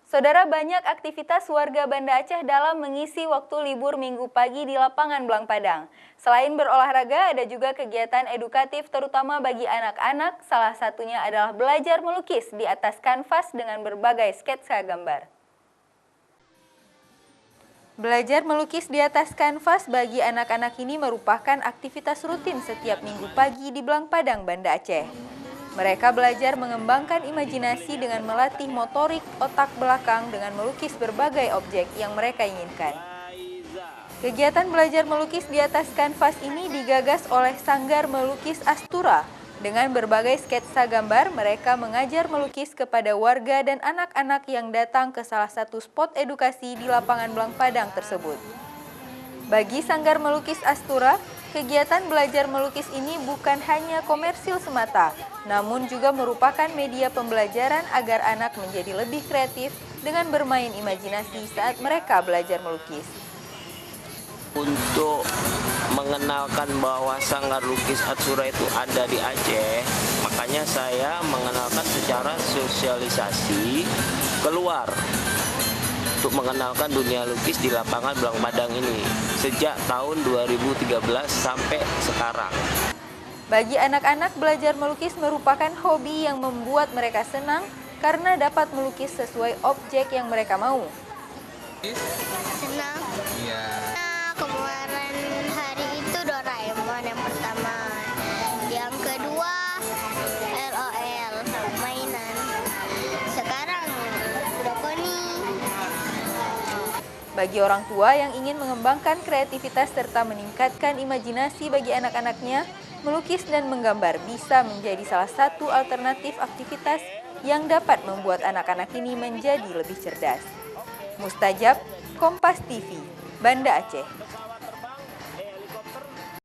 Saudara, banyak aktivitas warga Banda Aceh dalam mengisi waktu libur Minggu pagi di lapangan Blang Padang. Selain berolahraga, ada juga kegiatan edukatif terutama bagi anak-anak. Salah satunya adalah belajar melukis di atas kanvas dengan berbagai sketsa gambar. Belajar melukis di atas kanvas bagi anak-anak ini merupakan aktivitas rutin setiap Minggu pagi di Blang Padang, Banda Aceh. Mereka belajar mengembangkan imajinasi dengan melatih motorik otak belakang dengan melukis berbagai objek yang mereka inginkan. Kegiatan belajar melukis di atas kanvas ini digagas oleh Sanggar Melukis Astura. Dengan berbagai sketsa gambar, mereka mengajar melukis kepada warga dan anak-anak yang datang ke salah satu spot edukasi di lapangan Blang Padang tersebut. Bagi Sanggar Melukis Astura, kegiatan belajar melukis ini bukan hanya komersil semata, namun juga merupakan media pembelajaran agar anak menjadi lebih kreatif dengan bermain imajinasi saat mereka belajar melukis. Untuk mengenalkan bahwa Sanggar Lukis Astura itu ada di Aceh, makanya saya mengenalkan secara sosialisasi keluar untuk mengenalkan dunia lukis di lapangan Blang Padang ini sejak tahun 2013 sampai sekarang. Bagi anak-anak, belajar melukis merupakan hobi yang membuat mereka senang karena dapat melukis sesuai objek yang mereka mau. Senang. Iya. Kemarin hari itu Doraemon yang pertama. Yang kedua LOL, mainan. Sekarang brokoli. Bagi orang tua yang ingin mengembangkan kreativitas serta meningkatkan imajinasi bagi anak-anaknya, melukis dan menggambar bisa menjadi salah satu alternatif aktivitas yang dapat membuat anak-anak ini menjadi lebih cerdas. Mustajab, Kompas TV, Banda Aceh.